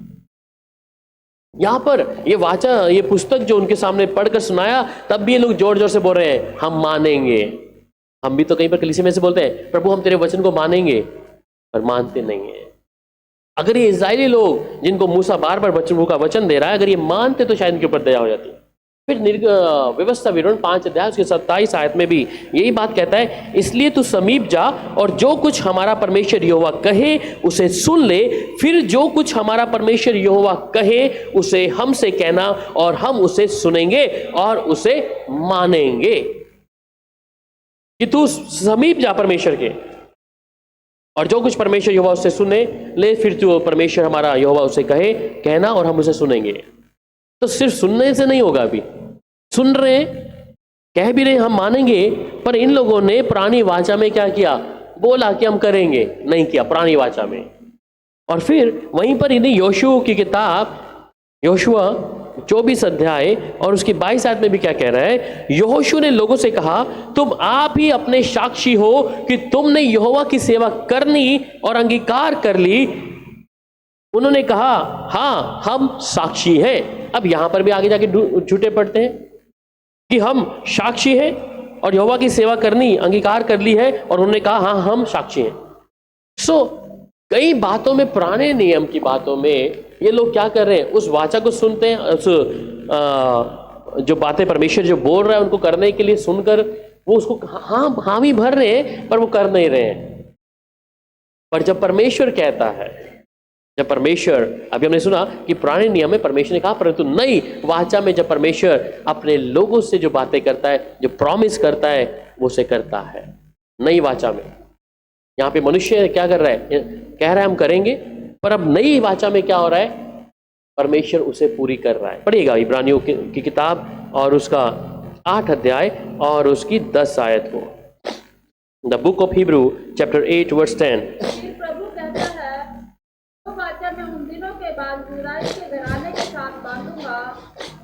यहां पर ये वाचा, ये पुस्तक जो उनके सामने पढ़कर सुनाया, तब भी ये लोग जोर जोर से बोल रहे हैं, हम मानेंगे। हम भी तो कहीं पर कलीसिया में से बोलते हैं, प्रभु हम तेरे वचन को मानेंगे, पर मानते नहीं है। अगर ये इजरायली लोग जिनको मूसा बार बार प्रभु का वचन दे रहा है, अगर ये मानते तो शायद इनके ऊपर दया हो जाती। फिर व्यवस्था विवरण 5 अध्याय उसके 27 आयत में भी यही बात कहता है, इसलिए तू समीप जा और जो कुछ हमारा परमेश्वर यहोवा कहे उसे सुन ले। फिर जो कुछ हमारा परमेश्वर यहोवा कहे उसे हमसे कहना और हम उसे सुनेंगे और उसे मानेंगे। कि तू समीप जा परमेश्वर के, और जो कुछ परमेश्वर यहोवा उससे सुने ले, फिर तू परमेश्वर हमारा यहोवा उसे कहे, कहना और हम उसे सुनेंगे। तो सिर्फ सुनने से नहीं होगा, अभी सुन रहे हैं, कह भी रहे हम मानेंगे, पर इन लोगों ने पुरानी वाचा में क्या किया, बोला कि हम करेंगे, नहीं किया पुरानी वाचा में। और फिर वहीं पर इन्हें योशुआ की किताब, योशुआ 24 अध्याय और उसकी 22 आयत में भी क्या कह रहा है, यहोशू ने लोगों से कहा, तुम आप ही अपने साक्षी हो कि तुमने यहोवा की सेवा करनी और अंगीकार कर ली। उन्होंने कहा, हाँ हम साक्षी हैं। अब यहां पर भी आगे जाके झूठे पड़ते हैं कि हम साक्षी हैं और यहोवा की सेवा करनी अंगीकार कर ली है, और उन्होंने कहा हाँ हम साक्षी हैं। सो कई बातों में, पुराने नियम की बातों में ये लोग क्या कर रहे हैं, उस वाचा को सुनते हैं, उस जो बातें परमेश्वर जो बोल रहा है उनको करने के लिए सुनकर वो उसको हाँ हामी भर रहे हैं, पर वो कर नहीं रहे हैं। पर जब परमेश्वर कहता है, जब परमेश्वर, अभी हमने सुना कि पुराने नियम में परमेश्वर ने कहा, परंतु नई वाचा में जब परमेश्वर अपने लोगों से जो बातें करता है, जो प्रॉमिस करता है, वो उसे करता है नई वाचा में। यहाँ पे मनुष्य क्या कर रहा है, कह रहा है हम करेंगे, पर अब नई वाचा में क्या हो रहा है, परमेश्वर उसे पूरी कर रहा है। पढ़िएगा इब्रानियों की किताब और उसका 8 अध्याय और उसकी 10 आयत को। The book of Hebrew chapter 8 verse 10। फिर प्रभु कहता है, जो वाचा मैं उन दिनों के बाद इस्राएल के घराने के साथ बांधूंगा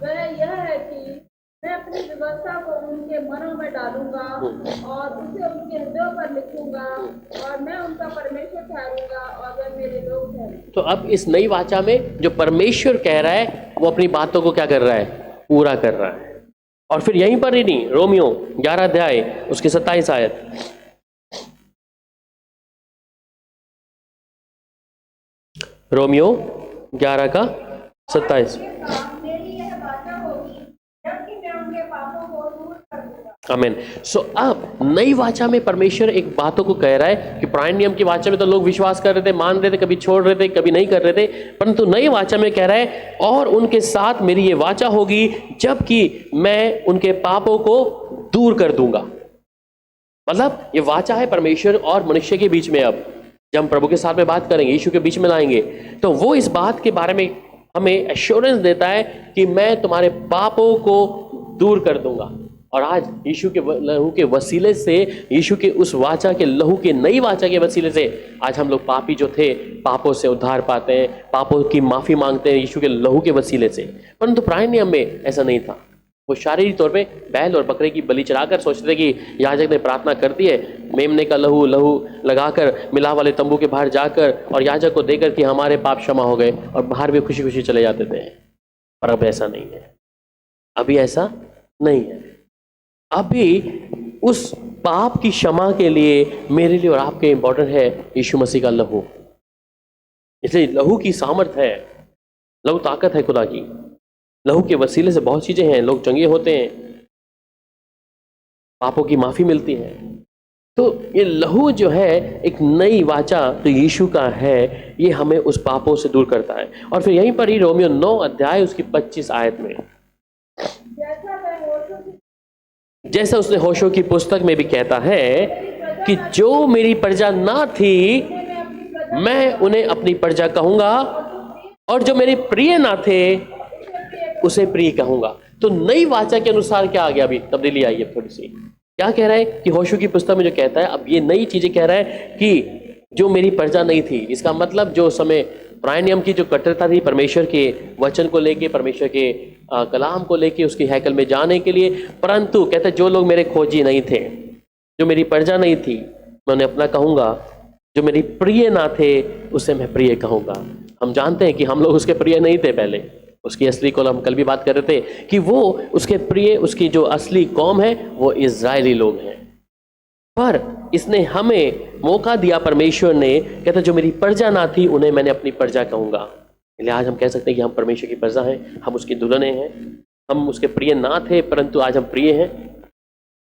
वह यह है कि मैं अपनी व्यवस्था को उनके मनों में डालूंगा और उसे उनके हृदयों पर लिखूंगा और मैं उनका परमेश्वर ठहरूंगा और वे मेरे लोग ठहरेंगे। तो अब इस नई वाचा में जो परमेश्वर कह रहा है वो अपनी बातों को क्या कर रहा है, पूरा कर रहा है। और फिर यहीं पर ही नहीं, रोमियो 11 अध्याय उसकी 27 आयत। रोमियो 11 का 27। मेरी यह वाचा होगी जबकि मैं उनके पापों को दूर कर दूंगा। आमीन। सो अब नई वाचा में परमेश्वर एक बातों को कह रहा है कि पुराने नियम की वाचा में तो लोग विश्वास कर रहे थे, मान रहे थे, कभी छोड़ रहे थे, कभी नहीं कर रहे थे, परंतु नई वाचा में कह रहा है और उनके साथ मेरी ये वाचा होगी जबकि मैं उनके पापों को दूर कर दूंगा। मतलब ये वाचा है परमेश्वर और मनुष्य के बीच में। अब जब हम प्रभु के साथ में बात करेंगे, यीशु के बीच में लाएंगे, तो वो इस बात के बारे में हमें एश्योरेंस देता है कि मैं तुम्हारे पापों को दूर कर दूंगा। और आज यीशु के लहू के वसीले से, यीशु के उस वाचा के लहू के नई वाचा के वसीले से आज हम लोग पापी जो थे पापों से उद्धार पाते हैं, पापों की माफी मांगते हैं यीशु के लहू के वसीले से। परंतु पुराने नियम में ऐसा नहीं था। वो शारीरिक तौर पे बैल और बकरे की बलि चढ़ाकर सोचते थे कि याजक ने प्रार्थना कर दी है, मेमने का लहू लगाकर मिलाप वाले तंबू के बाहर जाकर और याजक को देकर कि हमारे पाप क्षमा हो गए, और बाहर भी खुशी खुशी चले जाते थे। पर अब ऐसा नहीं है, अभी ऐसा नहीं है। अभी उस पाप की क्षमा के लिए मेरे लिए और आपके इंपॉर्टेंट है यीशु मसीह का लहू। इसलिए लहू की सामर्थ है, लहू ताकत है खुदा की। लहू के वसीले से बहुत चीजें हैं, लोग चंगे होते हैं, पापों की माफी मिलती है। तो ये लहू जो है एक नई वाचा तो यीशु का है, ये हमें उस पापों से दूर करता है। और फिर यहीं पर ही रोमियो 9 अध्याय उसकी 25 आयत में, जैसा उसने होशों की पुस्तक में भी कहता है कि जो मेरी प्रजा ना थी मैं उन्हें अपनी प्रजा कहूंगा, और जो मेरे प्रिय ना थे उसे प्रिय कहूंगा। तो नई वाचा के अनुसार क्या आ गया, अभी तब्दीली आई है थोड़ी सी। क्या कह रहा है कि होशू की पुस्तक में जो कहता है, अब ये नई चीजें कह रहा है कि जो मेरी प्रजा नहीं थी। इसका मतलब जो समय पुराने नियम की जो कट्टरता थी परमेश्वर के वचन को लेके, परमेश्वर के कलाम को लेके, उसकी हैकल में जाने के लिए, परंतु कहता है जो लोग मेरे खोजी नहीं थे, जो मेरी प्रजा नहीं थी, मैं उन्हें अपना कहूंगा। जो मेरी प्रिय ना थे उसे मैं प्रिय कहूंगा। हम जानते हैं कि हम लोग उसके प्रिय नहीं थे पहले। उसकी असली कौम, हम कल भी बात कर रहे थे कि वो उसके प्रिय, उसकी जो असली कौम है वो इजरायली लोग हैं। पर इसने हमें मौका दिया, परमेश्वर ने, कहता जो मेरी प्रजा ना थी उन्हें मैंने अपनी प्रजा कहूंगा। इसलिए आज हम कह सकते हैं कि हम परमेश्वर की प्रजा हैं, हम उसकी दुल्हने हैं। हम उसके प्रिय ना थे परंतु आज हम प्रिय हैं,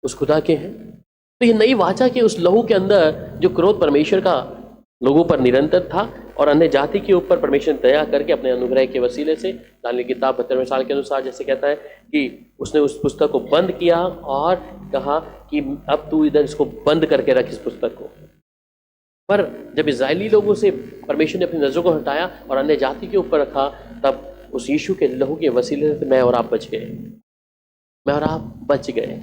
उस खुदा के हैं। तो ये नई वाचा के उस लहू के अंदर जो क्रोध परमेश्वर का लोगों पर निरंतर था और अन्य जाति के ऊपर परमेश्वर ने दया करके अपने अनुग्रह के वसीले से, दानियेल की किताब 72वें साल के अनुसार जैसे कहता है कि उसने उस पुस्तक को बंद किया और कहा कि अब तू इधर इसको बंद करके रख इस पुस्तक को। पर जब इजरायली लोगों से परमेश्वर ने अपनी नजरों को हटाया और अन्य जाति के ऊपर रखा, तब उस यीशु के लहू के वसीले से मैं और आप बच गए, मैं और आप बच गए।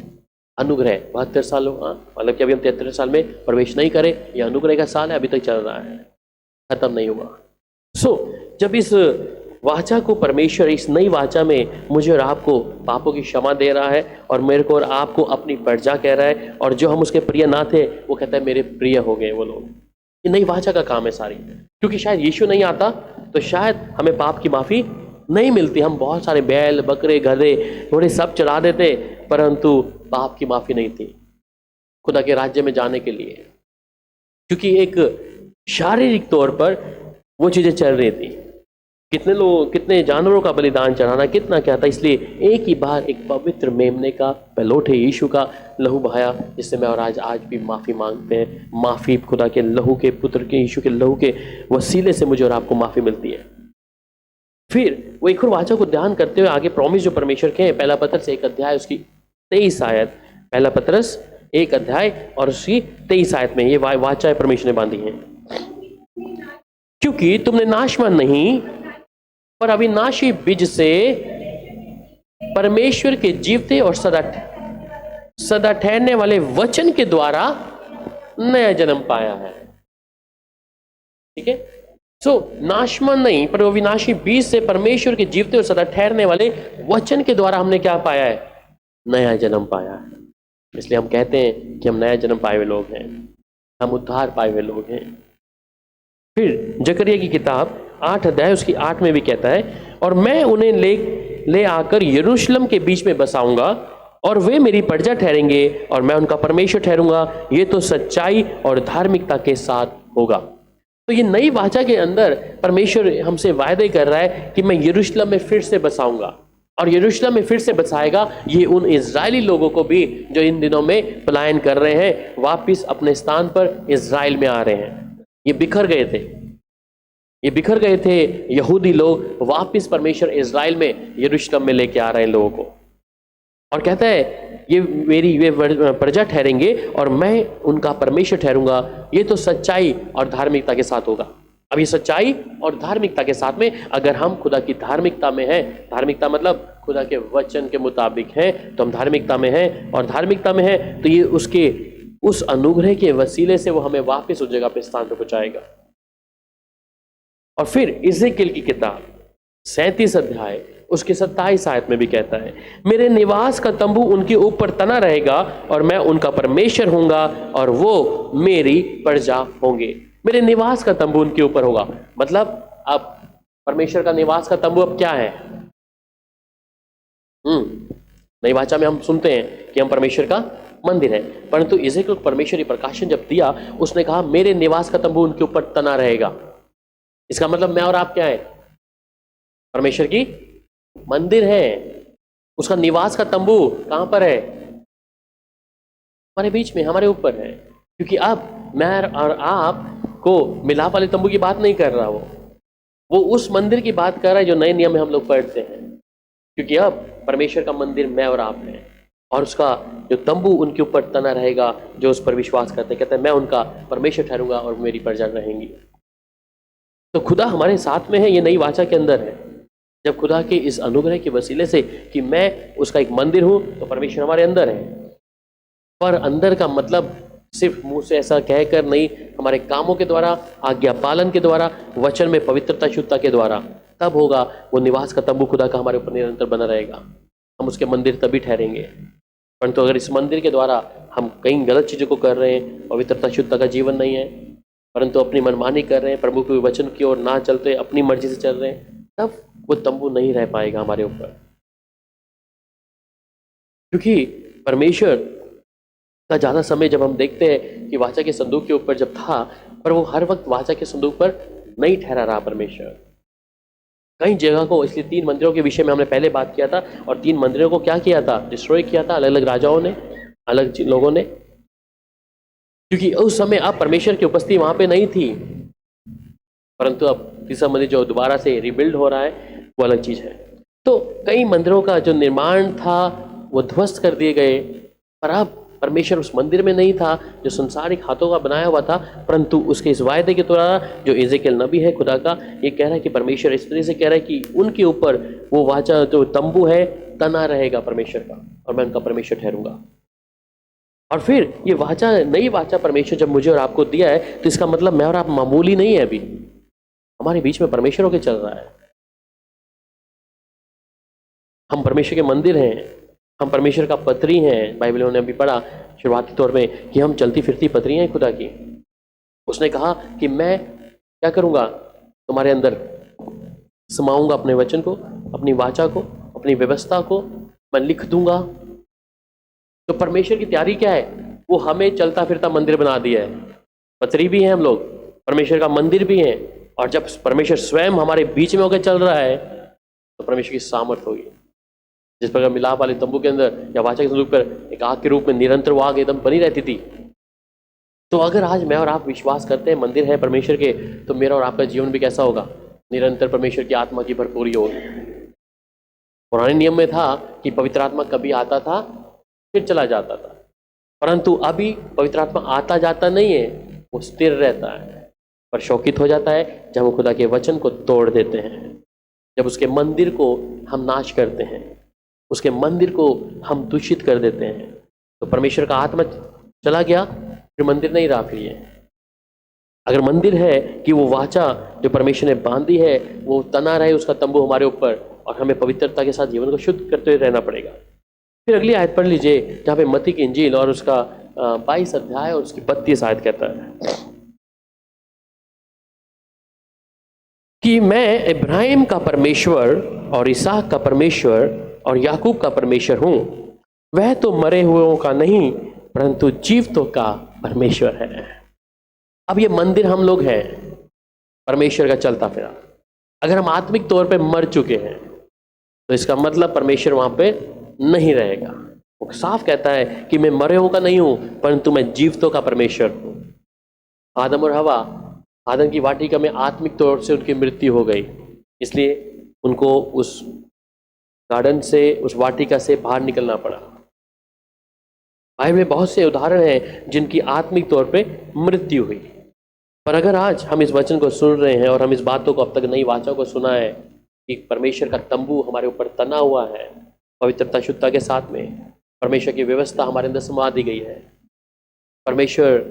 अनुग्रह 72 सालों, मतलब कि अभी हम 73 साल में प्रवेश नहीं करें, यह अनुग्रह का साल है, अभी तक चल रहा है, खत्म नहीं हुआ। जब इस वाचा को परमेश्वर, इस नई वाचा में मुझे और आपको पापों की क्षमा दे रहा है और मेरे को और आपको अपनी प्रजा कह रहा है, और जो हम उसके प्रिय ना थे वो कहता है मेरे प्रिय हो गए वो लोग। ये नई वाचा का काम है सारी। क्योंकि शायद यीशु नहीं आता तो शायद हमें पाप की माफी नहीं मिलती। हम बहुत सारे बैल, बकरे, गधे, थोड़े सब चढ़ा देते, परंतु पाप की माफी नहीं थी खुदा के राज्य में जाने के लिए। क्योंकि एक शारीरिक तौर पर वो चीजें चल रही थी। कितने लोग, कितने जानवरों का बलिदान चढ़ाना, कितना क्या था। इसलिए एक ही बार एक पवित्र मेमने का, पहलोठे यीशु का लहू बहाया, जिससे मैं और आज भी माफी मांगते हैं। माफी खुदा के लहू के, पुत्र के, यीशु के लहू के वसीले से मुझे और आपको माफी मिलती है। फिर वो एक और वाचा को ध्यान करते हुए आगे प्रॉमिस जो परमेश्वर के हैं, पहला पत्रस 1 अध्याय उसकी 23 आयत, पहला पत्रस 1 अध्याय और उसकी 23 आयत में ये वाचा परमेश्वर ने बांधी है। क्योंकि तुमने नाशवान नहीं पर अविनाशी बीज से परमेश्वर के जीवते और सदा ठहरने वाले वचन के द्वारा नया जन्म पाया है। ठीक है, सो नाशवान नहीं पर अविनाशी बीज से परमेश्वर के जीवते और सदा ठहरने वाले वचन के द्वारा हमने क्या पाया है? नया जन्म पाया है। इसलिए हम कहते हैं कि हम नया जन्म पाए हुए लोग हैं, हम उद्धार पाए हुए लोग हैं। फिर जकरिया की किताब 8 अध्याय उसकी 8 में भी कहता है, और मैं उन्हें ले आकर यरूशलेम के बीच में बसाऊंगा और वे मेरी प्रजा ठहरेंगे और मैं उनका परमेश्वर ठहरूंगा। ये तो सच्चाई और धार्मिकता के साथ होगा। तो ये नई वाचा के अंदर परमेश्वर हमसे वायदे कर रहा है कि मैं यरूशलेम में फिर से बसाऊंगा, और यरूशलेम में फिर से बसाएगा। ये उन इजरायली लोगों को भी जो इन दिनों में पलायन कर रहे हैं, वापिस अपने स्थान पर इजराइल में आ रहे हैं। ये बिखर गए थे यहूदी लोग, वापिस परमेश्वर इजराइल में यरूशलेम में लेके आ रहे हैं लोगों को, और कहता है ये वे प्रजा ठहरेंगे और मैं उनका परमेश्वर ठहरूंगा। ये तो सच्चाई और धार्मिकता के साथ होगा। अब ये सच्चाई और धार्मिकता के साथ में अगर हम खुदा की धार्मिकता में हैं, धार्मिकता मतलब खुदा के वचन के मुताबिक हैं, तो हम धार्मिकता में हैं, और धार्मिकता में हैं तो ये उसके उस अनुग्रह के वसीले से वो हमें वापस उस जगह पे स्थान पे पहुंचाएगा। और फिर इज़ेकिएल की किताब 37 अध्याय उसके 27 आयत में भी कहता है, मेरे निवास का तंबू उनके ऊपर तना रहेगा और मैं उनका परमेश्वर होऊंगा और वो मेरी प्रजा होंगे। मेरे निवास का तंबू उनके ऊपर होगा, मतलब अब परमेश्वर का निवास का तंबू अब क्या है? नई वाचा में हम सुनते हैं कि हम परमेश्वर का मंदिर है, परंतु इज़ेकिएल को परमेश्वर की प्रकाशन जब दिया, उसने कहा मेरे निवास का तंबू उनके ऊपर तना रहेगा। इसका मतलब मैं और आप क्या है? परमेश्वर की मंदिर है। उसका निवास का तंबू कहां पर है? हमारे बीच में, हमारे ऊपर है। क्योंकि अब मैं और आप को मिलाप वाले तंबू की बात नहीं कर रहा, वो उस मंदिर की बात कर रहा है जो नए नियम में हम लोग पढ़ते हैं। क्योंकि अब परमेश्वर का मंदिर मैं और आप हैं, और उसका जो तंबू उनके ऊपर तना रहेगा जो उस पर विश्वास करते हैं। कहते हैं मैं उनका परमेश्वर ठहरूंगा और मेरी प्रजा रहेंगी। तो खुदा हमारे साथ में है, ये नई वाचा के अंदर है। जब खुदा के इस अनुग्रह के वसीले से कि मैं उसका एक मंदिर हूं, तो परमेश्वर हमारे अंदर है। पर अंदर का मतलब सिर्फ मुंह से ऐसा कहकर नहीं, हमारे कामों के द्वारा, आज्ञा पालन के द्वारा, वचन में पवित्रता शुद्धता के द्वारा, तब होगा वो निवास का तंबू खुदा का हमारे ऊपर निरंतर बना रहेगा। हम उसके मंदिर तभी ठहरेंगे। परंतु अगर इस मंदिर के द्वारा हम कई गलत चीज़ों को कर रहे हैं, पवित्रता शुद्धता का जीवन नहीं है, परंतु अपनी मनमानी कर रहे हैं, प्रभु के वचन की ओर ना चलते अपनी मर्जी से चल रहे हैं, तब वो तंबू नहीं रह पाएगा हमारे ऊपर। क्योंकि परमेश्वर का ज़्यादा समय जब हम देखते हैं कि वाचा के संदूक के ऊपर जब था, पर वो हर वक्त वाचा के संदूक पर नहीं ठहरा रहा परमेश्वर। कई जगह को, इसलिए 3 मंदिरों के विषय में हमने पहले बात किया था, और 3 मंदिरों को क्या किया था? डिस्ट्रॉय किया था अलग अलग राजाओं ने, अलग लोगों ने, क्योंकि उस समय अब परमेश्वर की उपस्थिति वहां पे नहीं थी। परंतु अब तीसरा मंदिर जो दोबारा से रिबिल्ड हो रहा है, वो अलग चीज है। तो कई मंदिरों का जो निर्माण था वो ध्वस्त कर दिए गए, पर अब परमेश्वर उस मंदिर में नहीं था जो संसारिक हाथों का बनाया हुआ था, परंतु उसके इस वायदे के द्वारा जो इज़ेकिएल नबी है खुदा का, ये कह रहा है कि परमेश्वर इस तरह से कह रहा है कि उनके ऊपर वो वाचा जो तंबू है तना रहेगा परमेश्वर का, और मैं उनका परमेश्वर ठहरूंगा। और फिर ये वाचा, नई वाचा परमेश्वर जब मुझे और आपको दिया है, तो इसका मतलब मैं और आप मामूली नहीं है, अभी हमारे बीच में परमेश्वर होकर चल रहा है। हम परमेश्वर के मंदिर हैं, हम परमेश्वर का पत्री हैं। बाइबल में अभी पढ़ा शुरुआती तौर में कि हम चलती फिरती पत्री हैं खुदा की। उसने कहा कि मैं क्या करूंगा? तुम्हारे अंदर समाऊंगा अपने वचन को, अपनी वाचा को, अपनी व्यवस्था को मैं लिख दूंगा। तो परमेश्वर की तैयारी क्या है? वो हमें चलता फिरता मंदिर बना दिया है। पत्री भी हैं हम लोग, परमेश्वर का मंदिर भी हैं, और जब परमेश्वर स्वयं हमारे बीच में होकर चल रहा है तो परमेश्वर की सामर्थ होगी। जिस प्रकार मिलाप वाले तंबू के अंदर या वाचा के संदूक पर एक आग के रूप में निरंतर वो आग एकदम बनी रहती थी, तो अगर आज मैं और आप विश्वास करते हैं मंदिर है परमेश्वर के, तो मेरा और आपका जीवन भी कैसा होगा? निरंतर परमेश्वर की आत्मा की भरपूरी होगी। पुराने नियम में था कि पवित्र आत्मा कभी आता था फिर चला जाता था, परंतु अभी पवित्र आत्मा आता जाता नहीं है, वो स्थिर रहता है, पर शौकित हो जाता है जब हम खुदा के वचन को तोड़ देते हैं। जब उसके मंदिर को हम नाश करते हैं, उसके मंदिर को हम दूषित कर देते हैं, तो परमेश्वर का आत्मा चला गया, फिर मंदिर नहीं रहा। फिर ये अगर मंदिर है कि वो वाचा जो परमेश्वर ने बांधी है वो तना रहे, उसका तंबू हमारे ऊपर, और हमें पवित्रता के साथ जीवन को शुद्ध करते हुए रहना पड़ेगा। फिर अगली आयत पढ़ लीजिए, जहाँ पे मत्ती की इंजील और उसका 22 अध्याय और उसकी 32 आयत कहता है कि मैं इब्राहिम का परमेश्वर और इसहाक का परमेश्वर और याकूब का परमेश्वर हूँ। वह तो मरे हुओं का नहीं परंतु जीवितों का परमेश्वर है। अब ये मंदिर हम लोग हैं, परमेश्वर का चलता फिरा। अगर हम आत्मिक तौर पे मर चुके हैं तो इसका मतलब परमेश्वर वहां पे नहीं रहेगा। वो साफ कहता है कि मैं मरे हुओं का नहीं हूं परंतु मैं जीवितों का परमेश्वर हूं। आदम और हवा, आदम की वाटिका में आत्मिक तौर से उनकी मृत्यु हो गई, इसलिए उनको उस गार्डन से, उस वाटिका से बाहर निकलना पड़ा। बाइबल में बहुत से उदाहरण हैं जिनकी आत्मिक तौर पे मृत्यु हुई। पर अगर आज हम इस वचन को सुन रहे हैं और हम इस बातों को अब तक नई वाचा को सुना है कि परमेश्वर का तंबू हमारे ऊपर तना हुआ है, पवित्रता शुद्धता के साथ में परमेश्वर की व्यवस्था हमारे अंदर समा दी गई है, परमेश्वर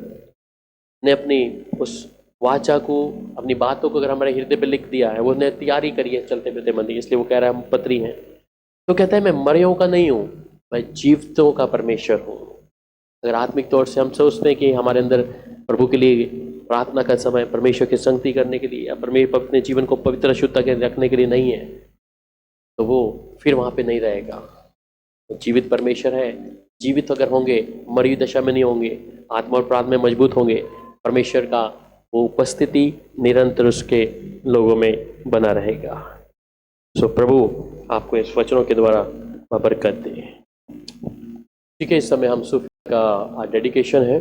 ने अपनी उस वाचा को, अपनी बातों को अगर हमारे हृदय पे लिख दिया है, वो ने तैयारी करी है चलते फिरते मंदिर, इसलिए वो कह रहा है हम पत्री हैं। तो कहता है मैं मरियों का नहीं हूँ, मैं जीवितों का परमेश्वर हूँ। अगर आत्मिक तौर से हम सोचते हैं कि हमारे अंदर प्रभु के लिए प्रार्थना का समय, परमेश्वर की संगति करने के लिए या परमेश्वर अपने जीवन को पवित्र शुद्धता के रखने के लिए नहीं है, तो वो फिर वहाँ पे नहीं रहेगा। तो जीवित परमेश्वर है, जीवित अगर होंगे, मरी दशा में नहीं होंगे, आत्मा और प्रार्थना में मजबूत होंगे, परमेश्वर का वो उपस्थिति निरंतर उसके लोगों में बना रहेगा। सो प्रभु आपको इस वचनों के द्वारा बरकत दे। ठीक है, इस समय हम सूफी का डेडिकेशन है।